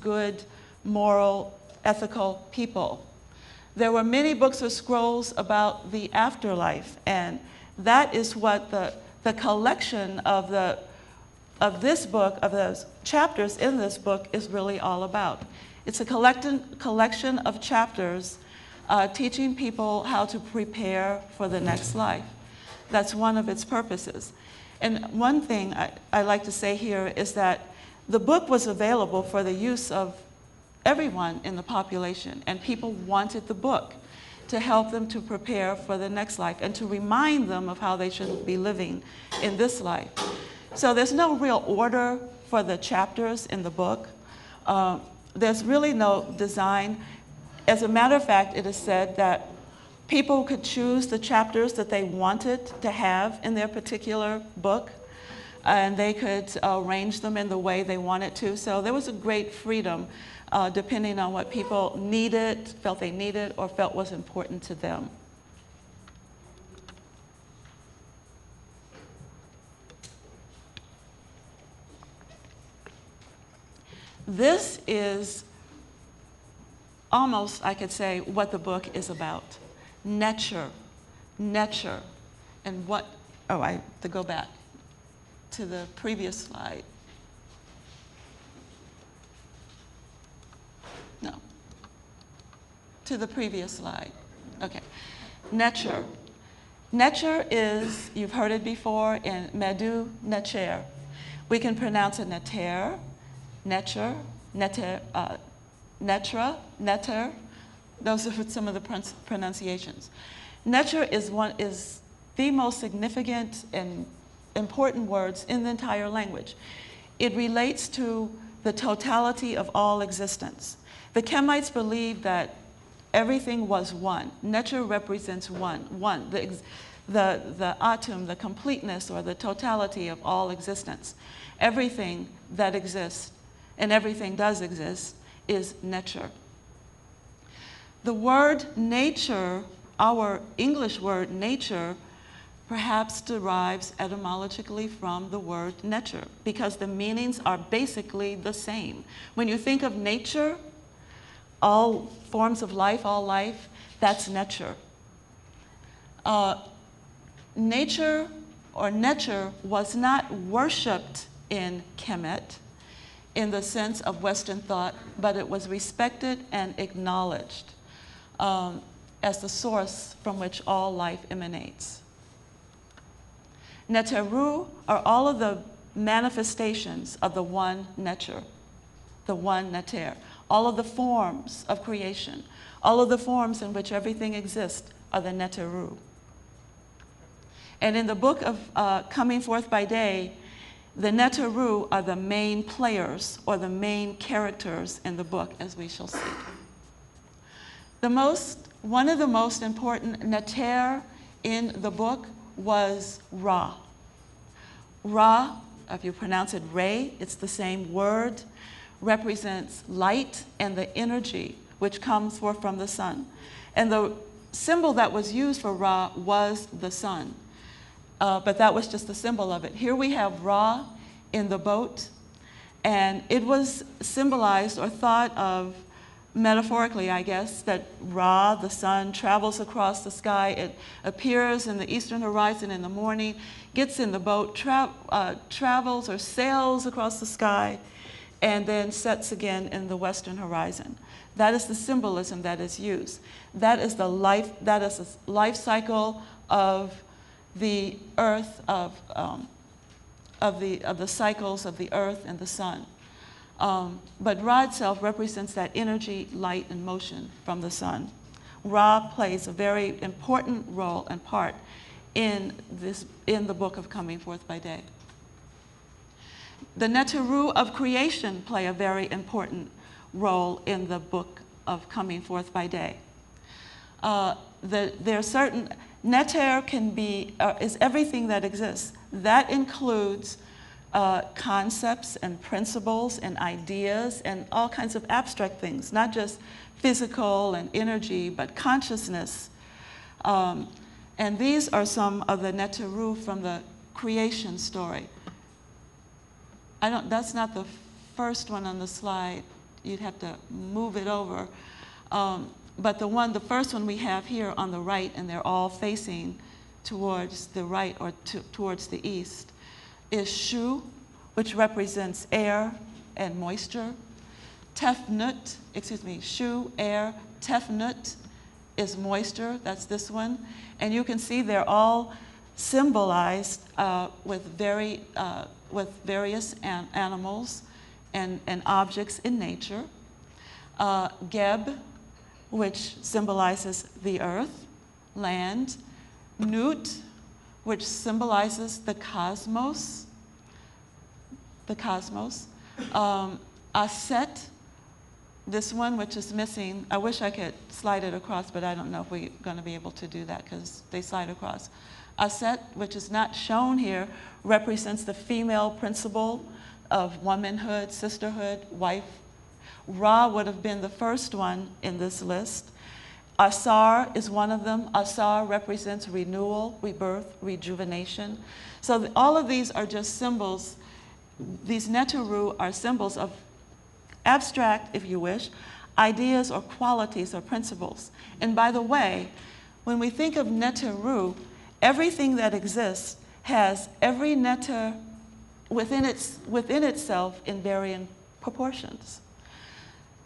good, moral, ethical people. There were many books or scrolls about the afterlife, and that is what the collection of this book, of those chapters in this book, is really all about. It's a collection of chapters teaching people how to prepare for the next life. That's one of its purposes. And one thing I like to say here is that the book was available for the use of everyone in the population, and people wanted the book to help them to prepare for the next life and to remind them of how they should be living in this life. So there's no real order for the chapters in the book. There's really no design. As a matter of fact, it is said that people could choose the chapters that they wanted to have in their particular book, and they could arrange them in the way they wanted to. So there was a great freedom depending on what people needed, felt they needed, or felt was important to them. This is almost, I could say, what the book is about. Nature. And what, oh, I have to go back to the previous slide. No. To the previous slide. Okay. Nature. Nature is, you've heard it before, in Medu Necher. We can pronounce it Neter, Necher, Neter, Netra, Neter. Those are some of the pronunciations. Nature is the most significant and important words in the entire language. It relates to the totality of all existence. The Kemites believed that everything was one. Nature represents one, the atum, the completeness or the totality of all existence. Everything that exists and everything does exist is nature. The word nature, our English word nature, perhaps derives etymologically from the word nature, because the meanings are basically the same. When you think of nature, all forms of life, all life, that's nature. Nature or nature was not worshipped in Kemet in the sense of Western thought, but it was respected and acknowledged as the source from which all life emanates. Neteru are all of the manifestations of the one nature, the one Neter. All of the forms of creation, all of the forms in which everything exists are the Neteru. And in the book of Coming Forth by Day, the Neteru are the main players or the main characters in the book, as we shall see. One of the most important Neter in the book was Ra. Ra, if you pronounce it Re, it's the same word, represents light and the energy which comes forth from the sun. And the symbol that was used for Ra was the sun. But that was just the symbol of it. Here we have Ra in the boat, and it was symbolized or thought of metaphorically, I guess, that Ra, the sun, travels across the sky. It appears in the eastern horizon in the morning, gets in the boat, travels or sails across the sky, and then sets again in the western horizon. That is the symbolism that is used. That is the life cycle of the earth, of the cycles of the earth and the sun. But Ra itself represents that energy, light, and motion from the sun. Ra plays a very important role and part in the book of Coming Forth by Day. The Neteru of creation play a very important role in the book of Coming Forth by Day. There are certain, Neter is everything that exists. That includes concepts and principles and ideas and all kinds of abstract things, not just physical and energy, but consciousness. And these are some of the Neteru from the creation story. That's not the first one on the slide. you'd have to move it over. But the first one we have here on the right, and they're all facing towards the right or towards the east, is Shu, which represents air and moisture. Tefnut, Shu, air. Tefnut is moisture, that's this one. And you can see they're all symbolized with various animals and objects in nature. Geb, which symbolizes the earth, land. Nut, which symbolizes the cosmos. Aset, this one which is missing. I wish I could slide it across, but I don't know if we're going to be able to do that because they slide across. Aset, which is not shown here, represents the female principle of womanhood, sisterhood, wife. Ra would have been the first one in this list. Asar is one of them. Asar represents renewal, rebirth, rejuvenation. So all of these are just symbols. These Neteru are symbols of abstract, if you wish, ideas or qualities or principles. And by the way, when we think of Neteru, everything that exists has every Neter within itself in varying proportions.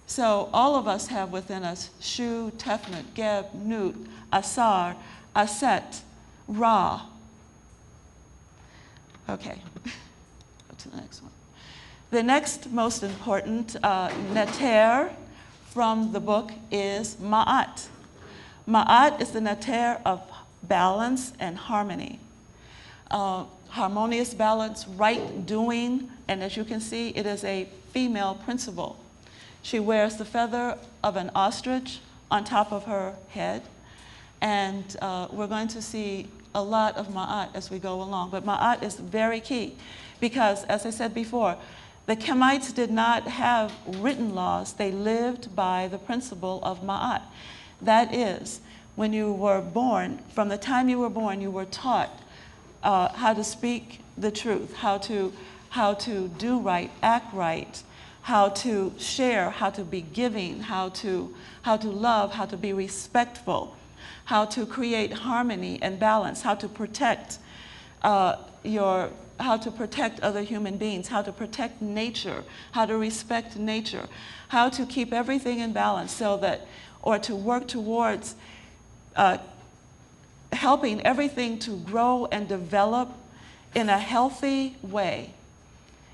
So all of us have within us Shu, Tefnut, Geb, Nut, Asar, Aset, Ra. Okay, go to the next one. The next most important Neter from the book is Ma'at. Ma'at is the Neter of balance and harmony. Harmonious balance, right doing, and as you can see, it is a female principle. She wears the feather of an ostrich on top of her head. And we're going to see a lot of Ma'at as we go along. But Ma'at is very key because, as I said before, the Kemites did not have written laws. They lived by the principle of Ma'at. That is, when you were born, from the time you were born, you were taught how to speak the truth, how to do right, act right, how to share, how to be giving, how to love, how to be respectful, how to create harmony and balance, how to protect how to protect other human beings, how to protect nature, how to respect nature, how to keep everything in balance so that, or to work towards helping everything to grow and develop in a healthy way.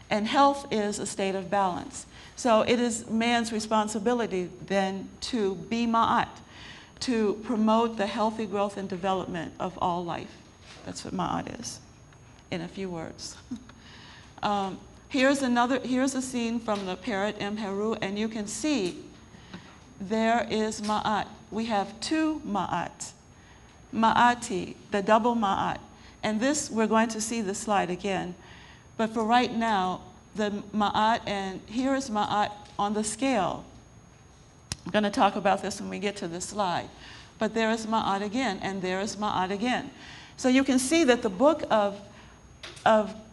And health is a state of balance. So it is man's responsibility then to be Ma'at, to promote the healthy growth and development of all life. That's what Ma'at is, in a few words. Here's a scene from the Parrot Heru, and you can see there is Ma'at. We have two Ma'at. Ma'ati, the double Ma'at. And this, we're going to see the slide again. But for right now, the Ma'at, and here is Ma'at on the scale. I'm going to talk about this when we get to the slide. But there is Ma'at again, and there is Ma'at again. So you can see that the book of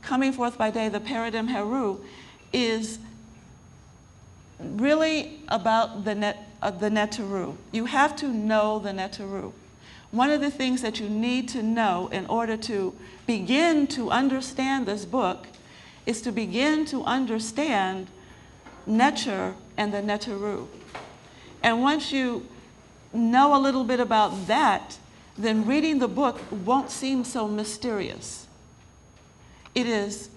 Coming Forth by Day, the Parrot Heru, is really about the Neteru. You have to know the Neteru. One of the things that you need to know in order to begin to understand this book is to begin to understand Neter and the Neteru. And once you know a little bit about that, then reading the book won't seem so mysterious. It is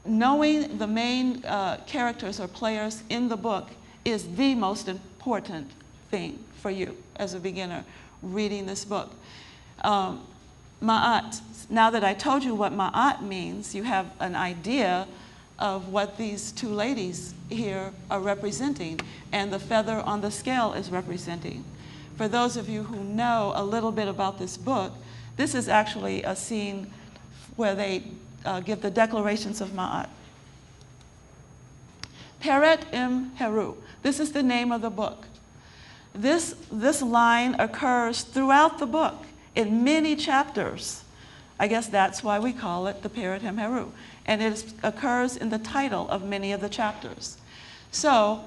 knowing the main characters or players in the book is the most important thing for you as a beginner reading this book. Ma'at, now that I told you what Ma'at means, you have an idea of what these two ladies here are representing, and the feather on the scale is representing. For those of you who know a little bit about this book, this is actually a scene where they give the declarations of Ma'at. Parrot Heru, this is the name of the book. This line occurs throughout the book in many chapters. I guess that's why we call it the Parrot Heru. And it occurs in the title of many of the chapters. So